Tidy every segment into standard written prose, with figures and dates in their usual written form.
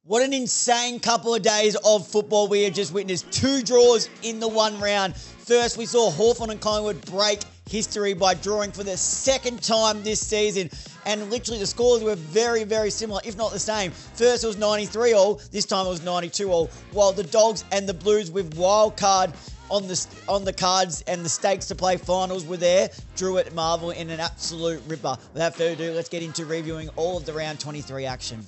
What an insane couple of days of football we have just witnessed. 2 draws in the one round. First, we saw Hawthorn and Collingwood break history by drawing for the second time this season. And literally the scores were very, very similar, if not the same. First, it was 93-all. This time it was 92-all. While the Dogs and the Blues with wild card on the cards and the stakes to play finals were there, drew at Marvel in an absolute ripper. Without further ado, let's get into reviewing all of the round 23 action.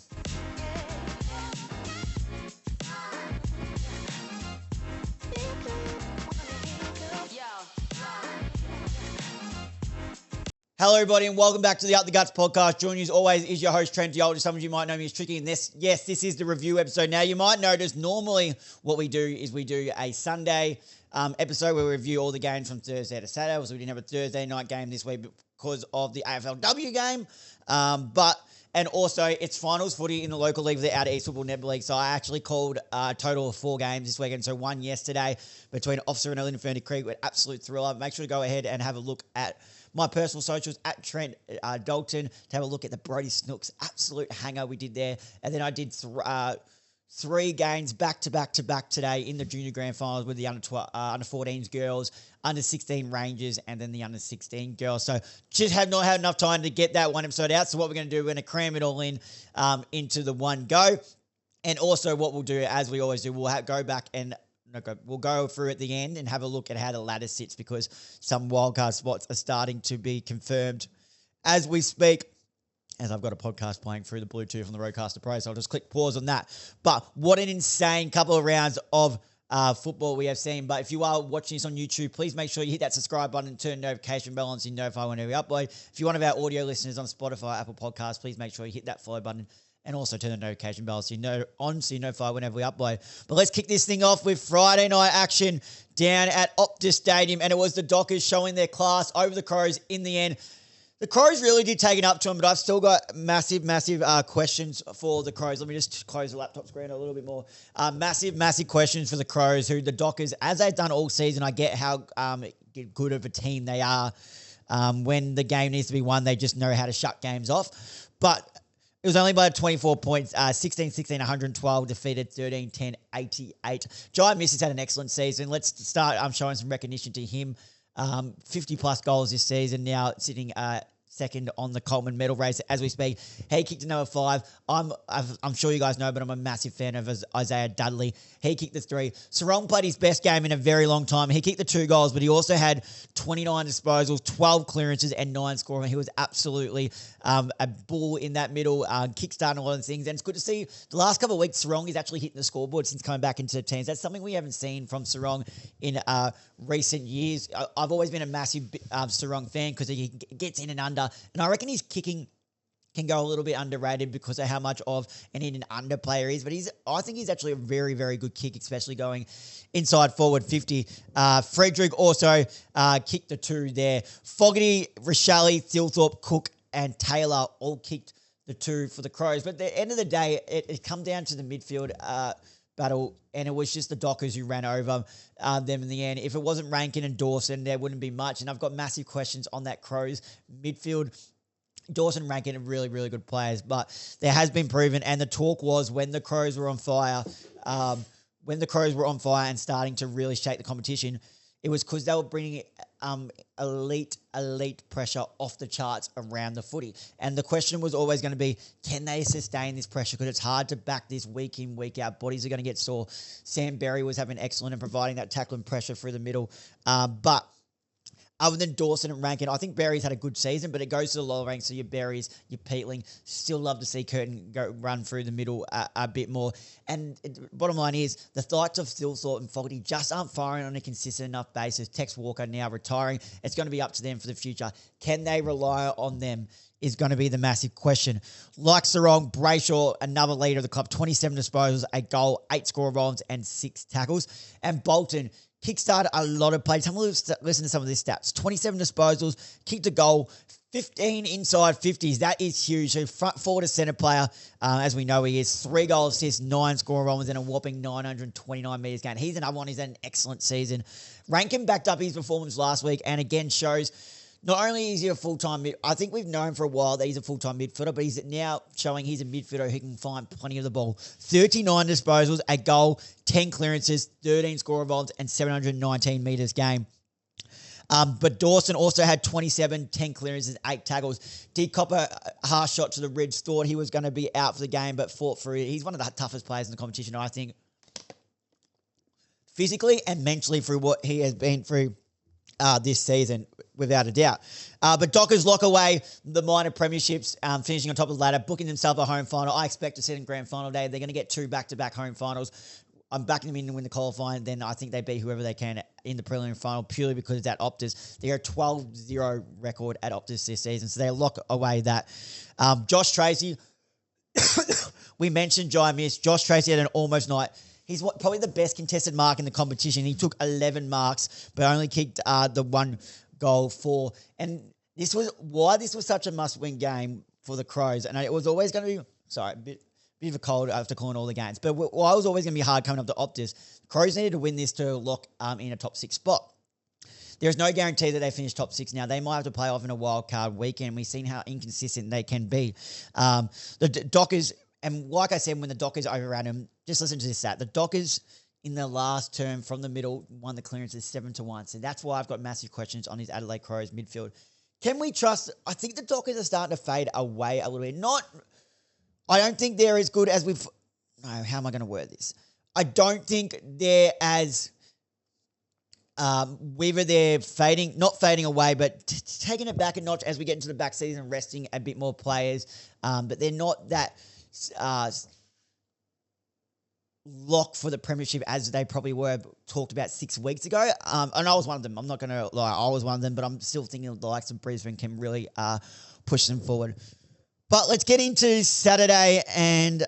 Hello, everybody, and welcome back to the Up the Guts podcast. Joining you as always is your host, Trent Dioldi. Some of you might know me as Tricky, and this is the review episode. Now, you might notice normally what we do is we do a Sunday episode where we review all the games from Thursday to Saturday. So we didn't have a Thursday night game this week because of the AFLW game, and also it's finals footy in the local league for the Outer East Football Netball League. So I actually called a total of 4 games this weekend. So one yesterday between Officer and Infinity Creek with absolute thriller. Make sure to go ahead and have a look at my personal socials at Trent Dalton to have a look at the Brody Snooks absolute hanger we did there. And then I did 3 games back to back today in the junior grand finals with the under 14s girls, under 16 Rangers, and then the under 16 girls. So just have not had enough time to get that one episode out. So what we're going to do, we're going to cram it all in into the one go. And also what we'll do, as we always do, we'll go back and we'll go through at the end and have a look at how the ladder sits because some wildcard spots are starting to be confirmed as we speak. As I've got a podcast playing through the Bluetooth on the RodeCaster Pro, so I'll just click pause on that. But what an insane couple of rounds of football we have seen. But if you are watching this on YouTube, please make sure you hit that subscribe button and turn the notification bell on so you notify whenever we upload. If you're one of our audio listeners on Spotify, Apple Podcasts, please make sure you hit that follow button and also turn the notification bell so you notify whenever we upload. But let's kick this thing off with Friday night action down at Optus Stadium, and it was the Dockers showing their class over the Crows in the end. The Crows really did take it up to them, but I've still got massive questions for the Crows. Let me just close the laptop screen a little bit more. Massive questions for the Crows, who the Dockers, as they've done all season, I get how good of a team they are. When the game needs to be won, they just know how to shut games off. But it was only by 24 points, 16-16, 112, defeated 13-10, 88. Jai Missis had an excellent season. Let's start showing some recognition to him. 50-plus goals this season, now sitting second on the Coleman medal race as we speak. He kicked to number 5. I'm sure you guys know, but I'm a massive fan of Isaiah Dudley. He kicked the 3. Sarong played his best game in a very long time. He kicked the 2 goals, but he also had 29 disposals, 12 clearances, and 9 scoring. He was absolutely a bull in that middle, kickstarting a lot of things. And it's good to see the last couple of weeks, Sarong is actually hitting the scoreboard since coming back into the teams. That's something we haven't seen from Sarong in recent years. I've always been a massive Sarong fan because he gets in and under. And I reckon his kicking can go a little bit underrated because of how much of an in and under player he is. But I think he's actually a very, very good kick, especially going inside forward 50. Frederick also kicked the 2 there. Fogarty, Rochelle, Thilthorpe, Cook, and Taylor all kicked the 2 for the Crows. But at the end of the day, it come down to the midfield battle, and it was just the Dockers who ran over them in the end. If it wasn't Rankin and Dawson, there wouldn't be much. And I've got massive questions on that Crows midfield. Dawson and Rankin are really, really good players, but there has been proven, and the talk was when the Crows were on fire, and starting to really shake the competition, it was because they were bringing elite pressure off the charts around the footy. And the question was always going to be, can they sustain this pressure? Because it's hard to back this week in, week out. Bodies are going to get sore. Sam Berry was having excellent and providing that tackling pressure through the middle. But other than Dawson and Rankin, I think Berry's had a good season, but it goes to the lower ranks. So your Berries, your Peatling, still love to see Curtin run through the middle a bit more. And bottom line is, the thoughts of Thilthorpe and Fogarty just aren't firing on a consistent enough basis. Tex Walker now retiring. It's going to be up to them for the future. Can they rely on them is going to be the massive question. Like Sarong, Brayshaw, another leader of the club, 27 disposals, a goal, 8 score rolls, and 6 tackles. And Bolton kickstarted a lot of plays. Listen to some of these stats. 27 disposals, kicked a goal, 15 inside 50s. That is huge. So front forward to centre player, as we know he is. 3 goal assists, 9 score runs, and a whopping 929 metres gained. He's another one. He's had an excellent season. Rankin backed up his performance last week and again shows Not only is he a full-time mid, I think we've known for a while that he's a full-time midfielder, but he's now showing he's a midfielder who can find plenty of the ball. 39 disposals, a goal, 10 clearances, 13 score involved, and 719 metres game. But Dawson also had 27, 10 clearances, 8 tackles. Did cop a harsh shot to the ribs, thought he was going to be out for the game, but fought through it. He's one of the toughest players in the competition, I think, physically and mentally through what he has been through this season, without a doubt. But Dockers lock away the minor premierships, finishing on top of the ladder, booking themselves a home final. I expect to see it in grand final day. They're going to get 2 back-to-back home finals. I'm backing them in to win the qualifying. Then I think they beat whoever they can in the preliminary final purely because of that Optus. They're a 12-0 record at Optus this season, so they lock away that. Josh Tracy, we mentioned Jai Miss. Josh Tracy had an almost night. He's probably the best contested mark in the competition. He took 11 marks, but only kicked the 1 goal for. And this was why this was such a must-win game for the Crows. And it was always going to be, sorry, a bit of a cold after calling all the games. But why it was always going to be hard coming up to Optus, Crows needed to win this to lock in a top 6 spot. There's no guarantee that they finish top 6 now. They might have to play off in a wild card weekend. We've seen how inconsistent they can be. The Dockers, and like I said, when the Dockers overran them, just listen to this stat. The Dockers in the last term from the middle won the clearances 7-1. So that's why I've got massive questions on his Adelaide Crows midfield. Can we trust? I think the Dockers are starting to fade away a little bit. I don't think they're as good as we've. No, how am I going to word this? I don't think they're as. Whether they're not fading away, but taking it back a notch as we get into the back season, resting a bit more players. But they're not that lock for the premiership as they probably were talked about 6 weeks ago. And I was one of them. I'm not going to lie. I was one of them, but I'm still thinking the likes of Brisbane can really push them forward. But let's get into Saturday. And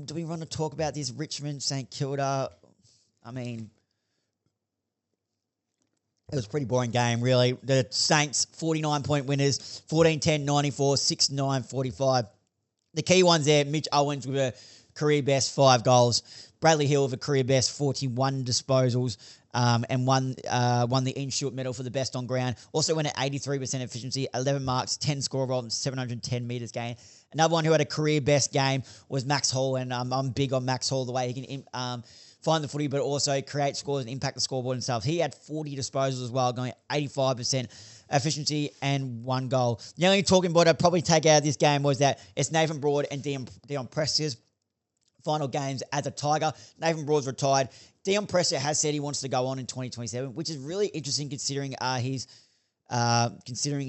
do we want to talk about this Richmond St Kilda? I mean, it was a pretty boring game, really. The Saints, 49-point winners, 14-10, 94, 6-9, 45. The key ones there, Mitch Owens with a career best 5 goals. Bradley Hill with a career best 41 disposals and won the Ian Stewart medal for the best on ground. Also went at 83% efficiency, 11 marks, 10 score involved, and 710 metres gained. Another one who had a career best game was Max Hall, and I'm big on Max Hall, the way he can find the footy, but also create scores and impact the scoreboard himself. He had 40 disposals as well, going 85% efficiency and 1 goal. The only talking point I'd probably take out of this game was that it's Nathan Broad and Dion Precia's final games as a Tiger. Nathan Broad's retired. Dion Precia has said he wants to go on in 2027, which is really interesting considering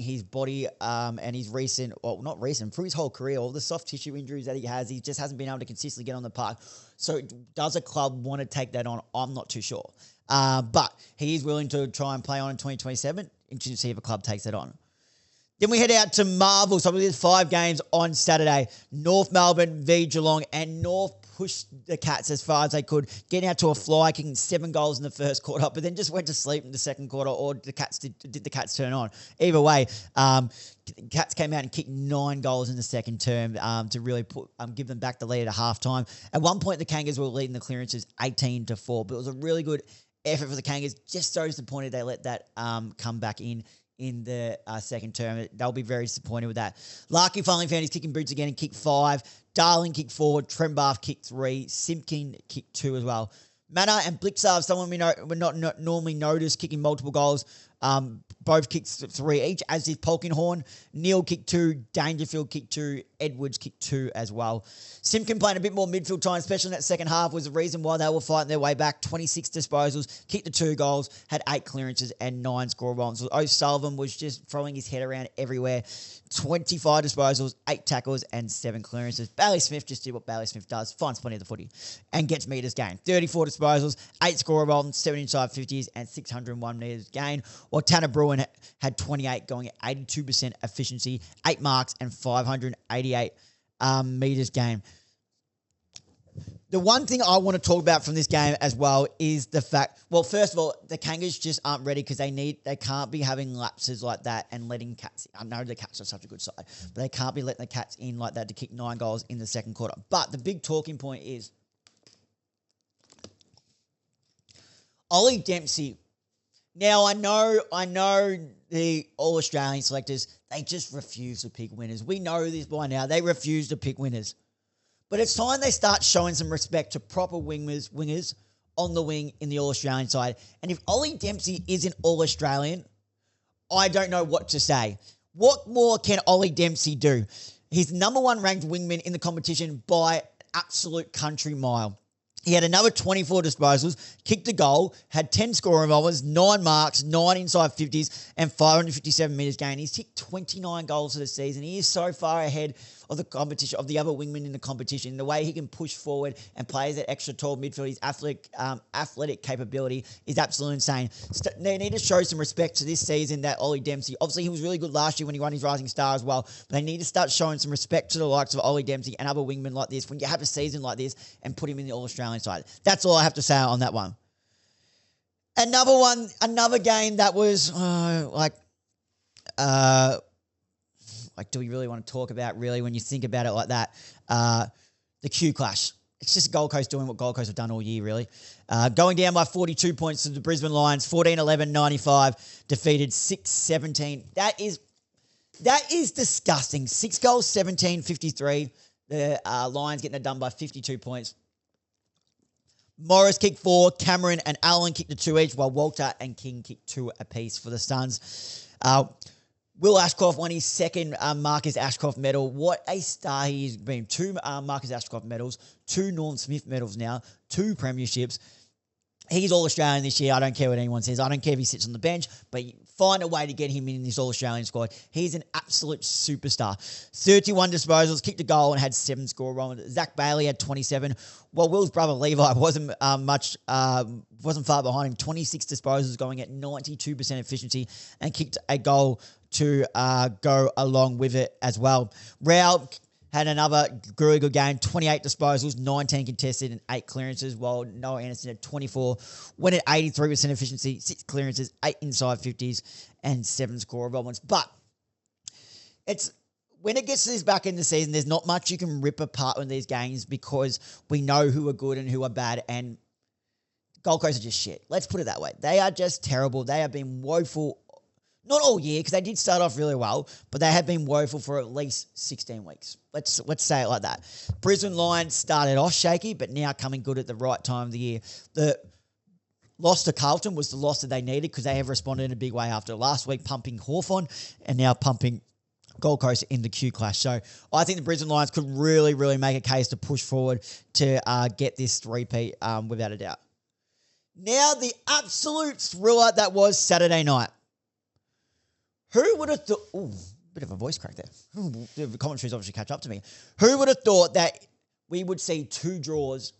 his body and his recent, well, not recent, through his whole career, all the soft tissue injuries that he has, he just hasn't been able to consistently get on the park. So does a club want to take that on? I'm not too sure. But he is willing to try and play on in 2027. Interesting to see if a club takes that on. Then we head out to Marvel. So there's 5 games on Saturday. North Melbourne v Geelong, and North pushed the Cats as far as they could, getting out to a fly, kicking 7 goals in the first quarter, but then just went to sleep in the second quarter, or the Cats did the Cats turn on? Either way, Cats came out and kicked 9 goals in the second term to really give them back the lead at halftime. At one point, the Kangas were leading the clearances 18-4, but it was a really good effort for the Kangas. Just so disappointed they let that come back in the second term. They'll be very disappointed with that. Larky finally found his kicking boots again and kicked 5. Darling kicked 4. Trembath kicked 3. Simpkin kicked 2 as well. Manor and Blixar, someone we would not normally notice, kicking multiple goals. Both kicked 3 each, as did Polkinghorne. Neil kicked 2. Dangerfield kicked 2. Edwards kicked 2 as well. Simpkin playing a bit more midfield time, especially in that second half, was the reason why they were fighting their way back. 26 disposals, kicked the 2 goals, had 8 clearances and 9 score runs. So O'Sullivan was just throwing his head around everywhere. 25 disposals, 8 tackles, and 7 clearances. Bailey Smith just did what Bailey Smith does, finds plenty of the footy, and gets metres gained. 34 disposals, 8 score runs, 7 inside 50s, and 601 metres gained. While Tanner Bruin had 28, going at 82% efficiency, 8 marks, and 588 metres gained. The one thing I want to talk about from this game as well is the fact, well, first of all, the Kangas just aren't ready because they can't be having lapses like that and letting Cats. I know the Cats are such a good side, but they can't be letting the Cats in like that to kick 9 goals in the second quarter. But the big talking point is Ollie Dempsey. Now, I know the All-Australian selectors, they just refuse to pick winners. We know this by now. They refuse to pick winners. But it's time they start showing some respect to proper wingers on the wing in the All-Australian side. And if Ollie Dempsey isn't All-Australian, I don't know what to say. What more can Ollie Dempsey do? He's number one ranked wingman in the competition by absolute country mile. He had another 24 disposals, kicked a goal, had 10 scoring involvements, 9 marks, 9 inside 50s, and 557 metres gained. He's kicked 29 goals for the season. He is so far ahead of the competition, of the other wingmen in the competition. The way he can push forward and play as that extra tall midfield, his athletic capability is absolutely insane. They need to show some respect to this season that Ollie Dempsey, obviously he was really good last year when he won his Rising Star as well, but they need to start showing some respect to the likes of Ollie Dempsey and other wingmen like this when you have a season like this and put him in the All-Australian side. That's all I have to say on that one. Another game that was do we really want to talk about, really, when you think about it like that? The Q Clash. It's just Gold Coast doing what Gold Coast have done all year, really. Going down by 42 points to the Brisbane Lions, 14-11-95, defeated 6-17. That is disgusting. 6 goals, 17-53. The Lions getting it done by 52 points. Morris kicked 4, Cameron and Allen kicked the 2 each, while Walter and King kicked 2 apiece for the Suns. Will Ashcroft won his second Marcus Ashcroft medal. What a star he's been. 2 Marcus Ashcroft medals, 2 Norm Smith medals now, 2 premierships. He's All-Australian this year. I don't care what anyone says. I don't care if he sits on the bench, but find a way to get him in this All-Australian squad. He's an absolute superstar. 31 disposals, kicked a goal, and had 7 score wrong. Zach Bailey had 27. Well, Will's brother Levi wasn't far behind him. 26 disposals, going at 92% efficiency, and kicked a goal to go along with it as well. Rao had another really good game, 28 disposals, 19 contested and 8 clearances, while Noah Anderson had 24, went at 83% efficiency, 6 clearances, 8 inside 50s, and 7 score involvements. But when it gets to this back end of the season, there's not much you can rip apart in these games because we know who are good and who are bad, and Gold Coast are just shit. Let's put it that way. They are just terrible. They have been woeful. Not all year, because they did start off really well, but they have been woeful for at least 16 weeks. Let's say it like that. Brisbane Lions started off shaky, but now coming good at the right time of the year. The loss to Carlton was the loss that they needed because they have responded in a big way after last week, pumping Hawthorn and now pumping Gold Coast in the Q Clash. So I think the Brisbane Lions could really, really make a case to push forward to get this three-peat without a doubt. Now the absolute thriller that was Saturday night. Who would have thought... Ooh, bit of a voice crack there. The commentary's obviously catch up to me. Who would have thought that we would see 2 draws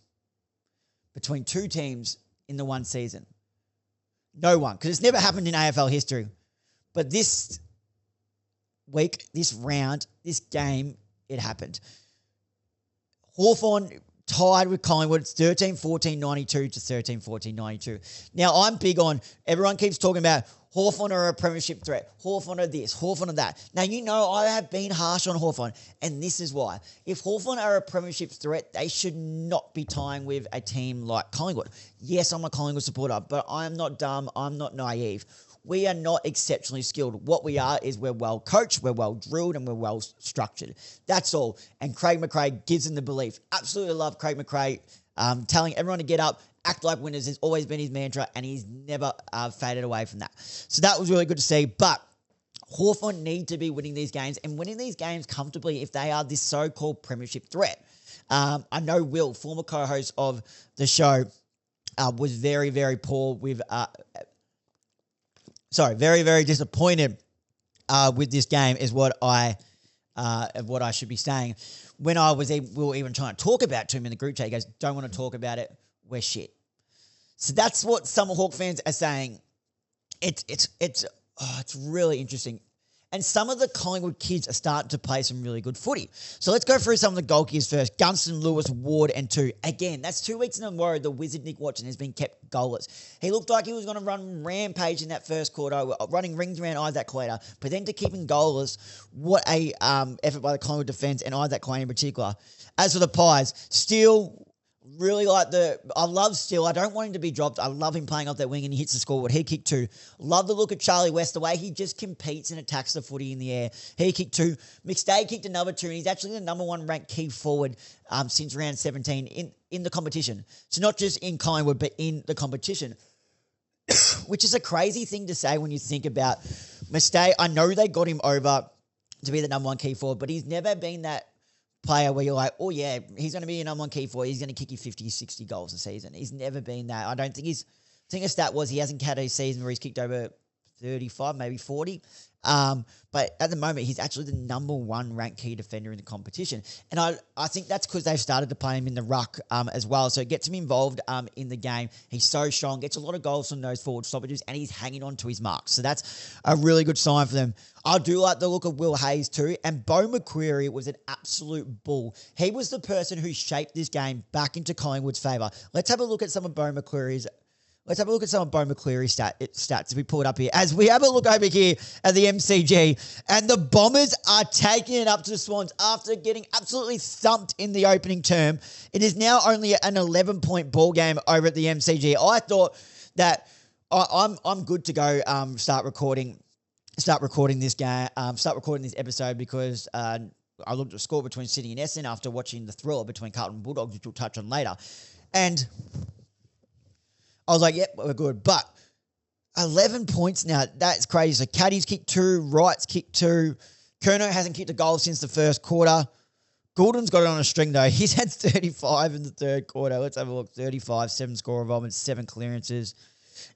between 2 teams in the one season? No one, because it's never happened in AFL history. But this week, this round, this game, it happened. Hawthorn tied with Collingwood. It's 13-14-92 to 13-14-92. Now, I'm big on... Everyone keeps talking about Hawthorn are a premiership threat. Hawthorn are this, Hawthorn are that. Now, you know I have been harsh on Hawthorn, and this is why. If Hawthorn are a premiership threat, they should not be tying with a team like Collingwood. Yes, I'm a Collingwood supporter, but I'm not dumb. I'm not naive. We are not exceptionally skilled. What we are is we're well coached, we're well drilled, and we're well structured. That's all. And Craig McRae gives them the belief. Absolutely love Craig McRae telling everyone to get up, act like winners has always been his mantra, and he's never faded away from that. So that was really good to see. But Hawthorn need to be winning these games and winning these games comfortably if they are this so-called premiership threat. I know Will, former co-host of the show, was very, very poor with... very, very disappointed with this game is what I should be saying. When we were even trying to talk about it to him in the group chat, he goes, "Don't want to talk about it. We're shit." So that's what some Hawk fans are saying. It's really interesting. And some of the Collingwood kids are starting to play some really good footy. So let's go through some of the goal kickers first. Gunston, Lewis, Ward, and 2. Again, that's 2 weeks in a row the wizard Nick Watson has been kept goalless. He looked like he was going to run rampage in that first quarter, running rings around Isaac Quater. But then to keep him goalless, what a effort by the Collingwood defence and Isaac Quater in particular. As for the Pies, Steele Really like I love Still. I don't want him to be dropped. I love him playing off that wing and he hits the scoreboard. He kicked 2. Love the look of Charlie West, the way he just competes and attacks the footy in the air. He kicked 2. McStay kicked another 2, and he's actually the number 1 ranked key forward since round 17 in the competition. So not just in Collingwood, but in the competition, which is a crazy thing to say when you think about McStay. I know they got him over to be the number 1 key forward, but he's never been that player where you're like, oh yeah, he's going to be your number 1 key forward. He's going to kick you 50, 60 goals a season. He's never been that. I don't think I think a stat was he hasn't had a season where he's kicked over 35, maybe 40. But at the moment, he's actually the number 1 ranked key defender in the competition. And I think that's because they've started to play him in the ruck as well. So it gets him involved in the game. He's so strong, gets a lot of goals from those forward stoppages, and he's hanging on to his marks. So that's a really good sign for them. I do like the look of Will Hayes too. And Beau McCreary was an absolute bull. He was the person who shaped this game back into Collingwood's favour. Let's have a look at some of Beau McCreary's stats if we pull it up here. As we have a look over here at the MCG, and the Bombers are taking it up to the Swans after getting absolutely thumped in the opening term. It is now only an 11-point ball game over at the MCG. I thought that I'm good to go start recording this game, start recording this episode because I looked at the score between Sydney and Essendon after watching the thriller between Carlton and Bulldogs, which we'll touch on later. And I was like, yep, we're good. But 11 points now, that's crazy. So Caddy's kicked 2, Wright's kicked 2. Curnow hasn't kicked a goal since the first quarter. Goulden's got it on a string, though. He's had 35 in the third quarter. Let's have a look. 35, 7 score involvements, 7 clearances,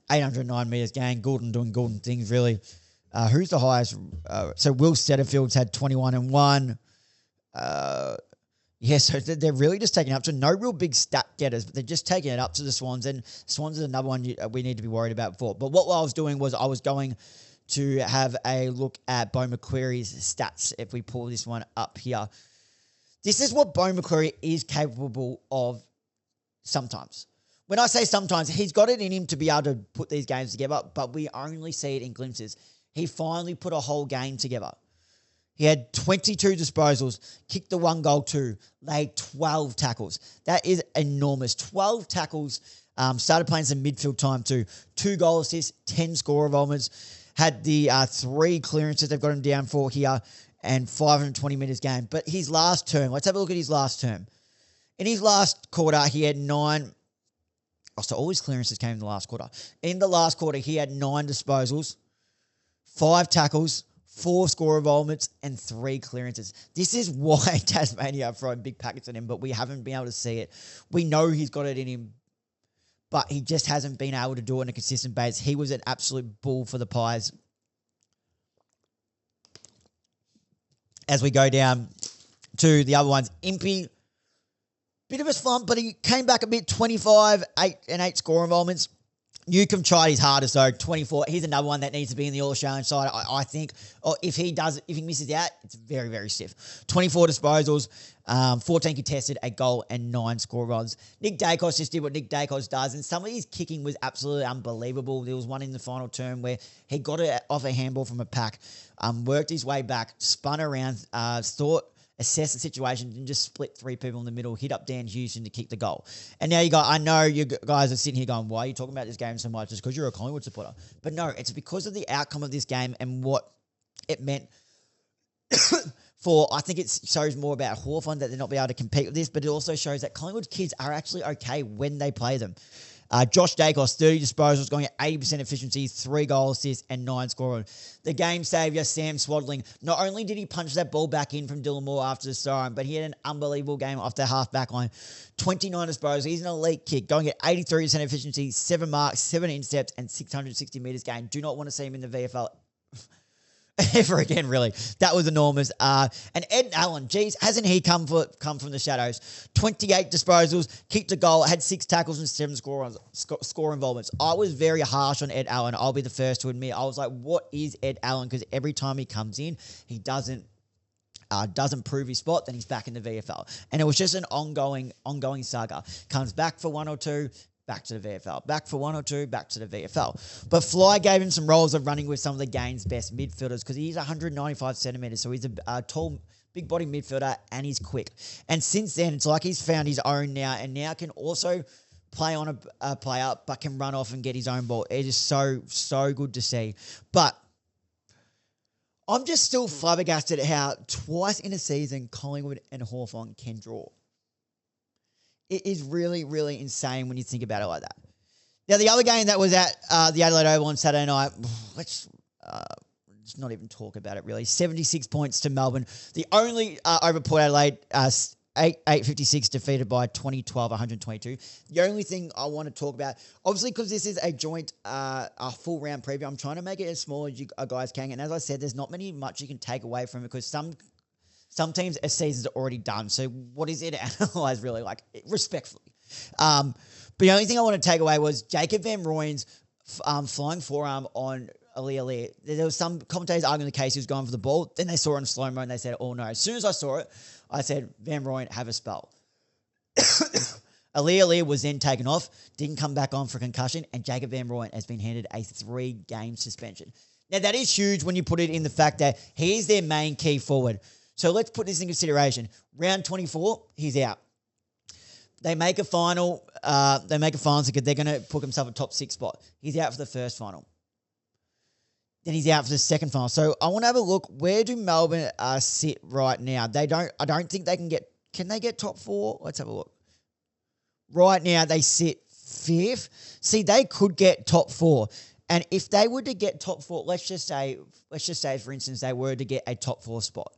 809 metres gained. Goulden doing Goulden things, really. Who's the highest? So Will Setterfield's had 21 and 1. Yeah, so they're really just taking it up. So no real big stat getters, but they're just taking it up to the Swans. And Swans is another one we need to be worried about for. But what I was doing was I was going to have a look at Beau McCreary's stats if we pull this one up here. This is what Beau McCreary is capable of sometimes. When I say sometimes, he's got it in him to be able to put these games together, but we only see it in glimpses. He finally put a whole game together. He had 22 disposals, kicked the 1 goal 2, laid 12 tackles. That is enormous. 12 tackles, started playing some midfield time too. 2 goal assists, 10 score involvements. Had the 3 clearances they've got him down for here and 520 metres game. But his last term, let's have a look at his last term. In his last quarter, he had 9. Oh, so all his clearances came in the last quarter. In the last quarter, he had 9 disposals, 5 tackles, 4 score involvements, and 3 clearances. This is why Tasmania are throwing big packets at him, but we haven't been able to see it. We know he's got it in him, but he just hasn't been able to do it on a consistent basis. He was an absolute bull for the Pies. As we go down to the other ones, Impey, bit of a slump, but he came back a bit, 25, 8 score involvements. Newcombe tried his hardest though, 24. He's another one that needs to be in the All-Australian side, I think. Or if he misses out, it's very, very stiff. 24 disposals, 14 contested, a goal and 9 score runs. Nick Dacos just did what Nick Dacos does, and some of his kicking was absolutely unbelievable. There was one in the final term where he got it off a handball from a pack, worked his way back, spun around, assess the situation, and just split 3 people in the middle, hit up Dan Houston to kick the goal. And now I know you guys are sitting here going, why are you talking about this game so much? Just because you're a Collingwood supporter. But no, it's because of the outcome of this game and what it meant for, I think it shows more about Hawthorn that they're not be able to compete with this, but it also shows that Collingwood's kids are actually okay when they play them. Josh Dacos, 30 disposals, going at 80% efficiency, 3 goal assists, and 9 scoring. The game saviour, Sam Swadling, not only did he punch that ball back in from Dylan Moore after the siren, but he had an unbelievable game off the half-back line. 29 disposals. He's an elite kick, going at 83% efficiency, 7 marks, 7 intercepts, and 660 metres gained. Do not want to see him in the VFL ever again, really. That was enormous. And Ed Allen, geez, hasn't he come from the shadows? 28 disposals, kicked a goal, had 6 tackles and 7 score involvements. I was very harsh on Ed Allen. I'll be the first to admit. I was like, what is Ed Allen? Because every time he comes in, he doesn't prove his spot, then he's back in the VFL. And it was just an ongoing saga. Comes back for 1 or 2, back to the VFL. Back for 1 or 2, back to the VFL. But Fly gave him some roles of running with some of the game's best midfielders because he's 195 centimetres, so he's a tall big body midfielder, and he's quick. And since then, it's like he's found his own now, and now can also play on a player, but can run off and get his own ball. It is so good to see. But I'm just still flabbergasted at how twice in a season Collingwood and Hawthorn can draw. It is really, really insane when you think about it like that. Now, the other game that was at the Adelaide Oval on Saturday night, let's not even talk about it really. 76 points to Melbourne. The only over Port Adelaide, 856 defeated by 2012, 122. The only thing I want to talk about, obviously because this is a joint, a full round preview, I'm trying to make it as small as you guys can. And as I said, there's not much you can take away from it because some teams' season's already done. So what is it to analyse really, like, respectfully? But the only thing I want to take away was Jacob Van Rooyen's flying forearm on Ali. There was some commentators arguing the case he was going for the ball. Then they saw it in slow-mo and they said, oh no. As soon as I saw it, I said, Van Rooyen, have a spell. Ali was then taken off, didn't come back on for concussion, and Jacob Van Rooyen has been handed a 3-game suspension. Now, that is huge when you put it in the fact that he is their main key forward. So let's put this in consideration. Round 24, he's out. They make a final. They're going to put himself a top 6 spot. He's out for the first final. Then he's out for the second final. So I want to have a look. Where do Melbourne sit right now? I don't think they can get. Can they get top 4? Let's have a look. Right now they sit 5th. See, they could get top 4. And if they were to get top 4, let's just say for instance they were to get a top 4 spot,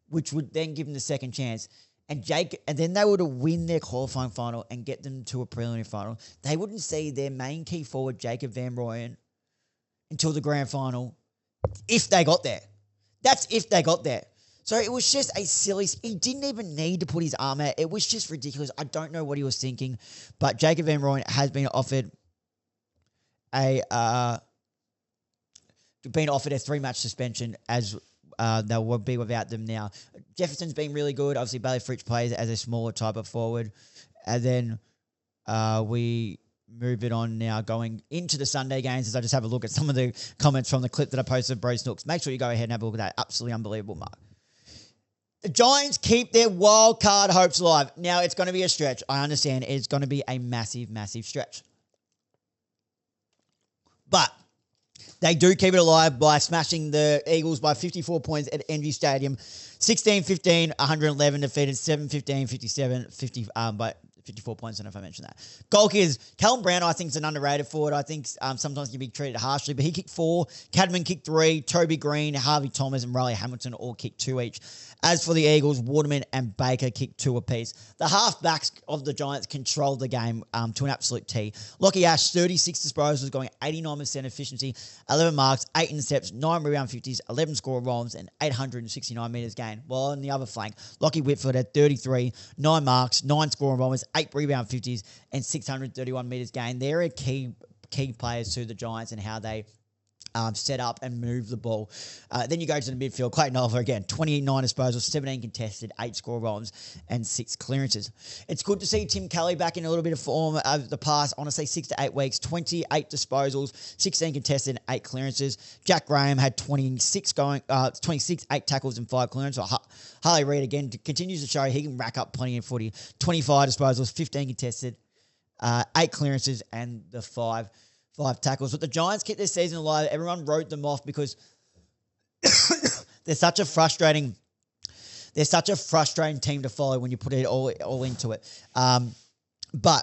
which would then give them the second chance. And then they were to win their qualifying final and get them to a preliminary final. They wouldn't see their main key forward, Jacob Van Rooyen, until the grand final, if they got there. That's if they got there. So it was just a silly... He didn't even need to put his arm out. It was just ridiculous. I don't know what he was thinking. But Jacob Van Rooyen has been offered a 3-match suspension as... they'll be without them now. Jefferson's been really good. Obviously, Bailey Fritsch plays as a smaller type of forward. And then we move it on now going into the Sunday games as I just have a look at some of the comments from the clip that I posted of Bro Snooks. Make sure you go ahead and have a look at that. Absolutely unbelievable, Mark. The Giants keep their wild card hopes alive. Now, it's going to be a stretch. I understand it's going to be a massive, massive stretch. But... they do keep it alive by smashing the Eagles by 54 points at Engie Stadium. 16-15, 111 defeated, 7-15, 57, 50, but 54 points. I don't know if I mentioned that. Goal kickers, Callum Brown, I think, is an underrated forward. I think sometimes can be treated harshly, but he kicked 4. Cadman kicked 3. Toby Green, Harvey Thomas, and Riley Hamilton all kicked 2 each. As for the Eagles, Waterman and Baker kicked 2 apiece. The halfbacks of the Giants controlled the game to an absolute T. Lockie Ash, 36 disposals, going 89% efficiency, 11 marks, 8 intercepts, 9 rebound 50s, 11 score rolls, and 869 metres gained. While on the other flank, Lockie Whitfield had 33, 9 marks, 9 score rolls, 8 rebound 50s, and 631 metres gained. They're a key players to the Giants and how they set up and move the ball. Then you go to the midfield. Clayton Oliver again, 29 disposals, 17 contested, 8 score rolls, and 6 clearances. It's good to see Tim Kelly back in a little bit of form over the past, honestly, 6 to 8 weeks. 28 disposals, 16 contested, 8 clearances. Jack Graham had 26, 8 tackles and 5 clearances. Harley Reid again continues to show he can rack up plenty of footy. 25 disposals, 15 contested, 8 clearances, and the 5 tackles. But the Giants keep their season alive. Everyone wrote them off because they're such a frustrating team to follow when you put it all into it. But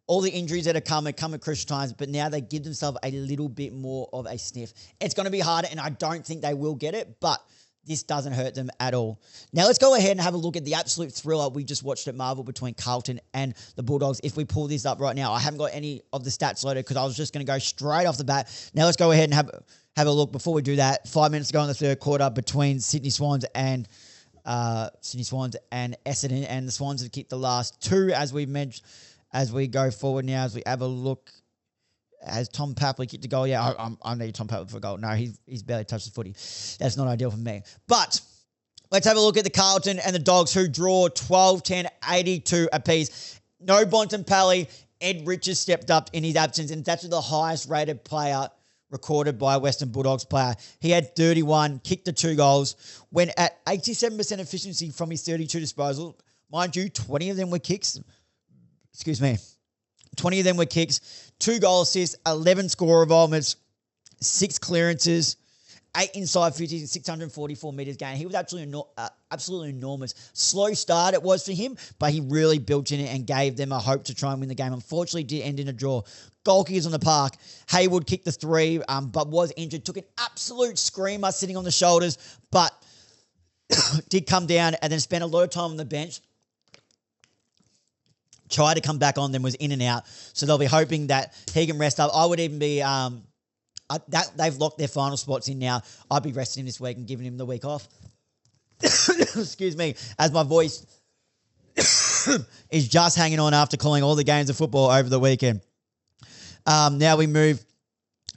all the injuries that come at crucial times, but now they give themselves a little bit more of a sniff. It's going to be harder, and I don't think they will get it, but this doesn't hurt them at all. Now let's go ahead and have a look at the absolute thriller we just watched at Marvel between Carlton and the Bulldogs. If we pull this up right now, I haven't got any of the stats loaded because I was just going to go straight off the bat. Now let's go ahead and have a look. Before we do that, 5 minutes ago in the third quarter between Sydney Swans and Essendon, and the Swans have kicked the last 2 as we mentioned. As we go forward now, as we have a look. Has Tom Papley kicked a goal? Yeah, I need Tom Papley for a goal. No, he's barely touched the footy. That's not ideal for me. But let's have a look at the Carlton and the Dogs who draw 12-10, 82 apiece. No Bontempelli. Ed Richards stepped up in his absence, and that's the highest rated player recorded by a Western Bulldogs player. He had 31, kicked the 2 goals, went at 87% efficiency from his 32 disposals. Mind you, 20 of them were kicks. 20 of them were kicks, 2 goal assists, 11 score involvements, 6 clearances, 8 inside 50s and 644 metres gained. He was absolutely enormous. Slow start it was for him, but he really built in it and gave them a hope to try and win the game. Unfortunately, it did end in a draw. Goal kickers on the park. Haywood kicked the 3, but was injured. Took an absolute screamer sitting on the shoulders, but did come down and then spent a lot of time on the bench. Tried to come back on, then was in and out. So they'll be hoping that he can rest up. I would even be... they've locked their final spots in now. I'd be resting him this week and giving him the week off. Excuse me, as my voice is just hanging on after calling all the games of football over the weekend. Now we move.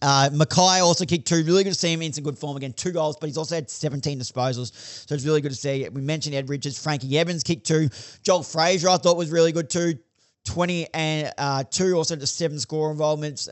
Mackay also kicked 2. Really good to see him in some good form again. 2 goals, but he's also had 17 disposals. So it's really good to see. We mentioned Ed Richards. Frankie Evans kicked 2. Joel Fraser I thought was really good too. 20 and 2. Also the 7 score involvements.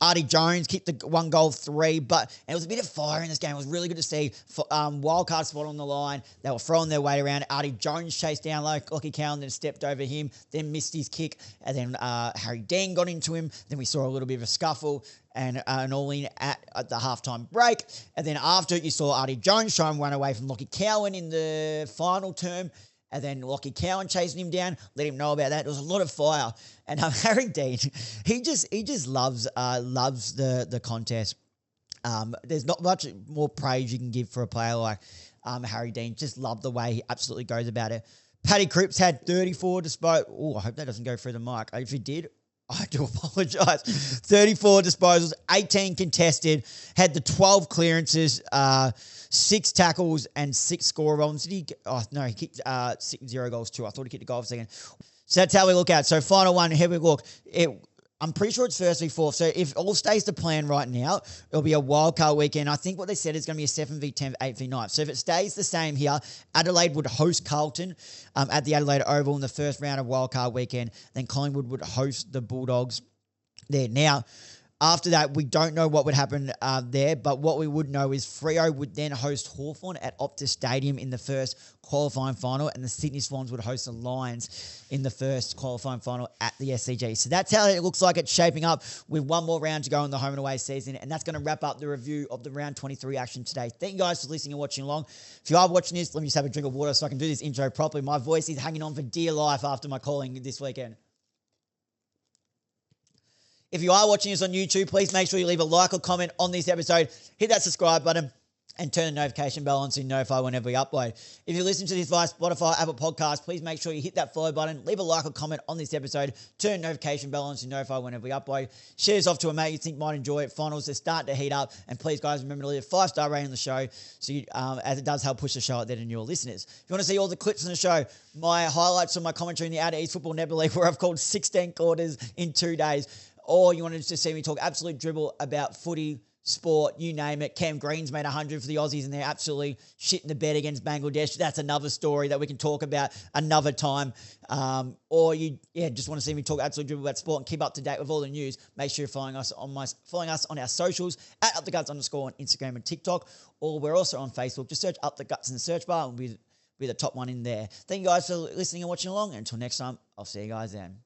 Artie Jones kicked the 1 goal 3, but it was a bit of fire in this game. It was really good to see. Wildcard spot on the line. They were throwing their weight around. Artie Jones chased down Lockie Cowan, then stepped over him, then missed his kick, and then Harry Dean got into him. Then we saw a little bit of a scuffle and an all-in at the halftime break. And then after you saw Artie Jones try and run away from Lockie Cowan in the final term, and then Lockie Cowan chasing him down, let him know about that. There was a lot of fire. And Harry Dean, he just loves the contest. There's not much more praise you can give for a player like Harry Dean. Just love the way he absolutely goes about it. Paddy Cripps had 34 disposals. Oh, I hope that doesn't go through the mic. If he did, I do apologise. 34 disposals, 18 contested, had the 12 clearances, 6 tackles and 6 score runs. Did he? Oh, no, he kicked 0 goals too. I thought he kicked a goal for a second. So that's how we look at it. So final one, here we look. I'm pretty sure it's first v 4. So if all stays to plan right now, it'll be a wildcard weekend. I think what they said is going to be a 7v10, 8v9. So if it stays the same here, Adelaide would host Carlton at the Adelaide Oval in the first round of wildcard weekend. Then Collingwood would host the Bulldogs there. Now, after that, we don't know what would happen there, but what we would know is Freo would then host Hawthorn at Optus Stadium in the first qualifying final, and the Sydney Swans would host the Lions in the first qualifying final at the SCG. So that's how it looks like it's shaping up with one more round to go in the home and away season, and that's going to wrap up the review of the round 23 action today. Thank you guys for listening and watching along. If you are watching this, let me just have a drink of water so I can do this intro properly. My voice is hanging on for dear life after my calling this weekend. If you are watching us on YouTube, please make sure you leave a like or comment on this episode. Hit that subscribe button and turn the notification bell on so you notify whenever we upload. If you're listening to this via Spotify, Apple Podcasts, please make sure you hit that follow button, leave a like or comment on this episode, turn the notification bell on so you notify whenever we upload. Share this off to a mate you think might enjoy it. Finals are starting to heat up. And please, guys, remember to leave a 5-star rating on the show so you, as it does help push the show out there to newer listeners. If you want to see all the clips on the show, my highlights on my commentary in the Outer East Football Nebula League where I've called 16 quarters in 2 days, or you wanted to see me talk absolute dribble about footy, sport, you name it. Cam Green's made 100 for the Aussies and they're absolutely shitting the bed against Bangladesh. That's another story that we can talk about another time. Or you just want to see me talk absolute dribble about sport and keep up to date with all the news. Make sure you're following us on our socials at @UpTheGuts_ on Instagram and TikTok. Or we're also on Facebook. Just search Up the Guts in the search bar and we'll be the top one in there. Thank you guys for listening and watching along. Until next time, I'll see you guys then.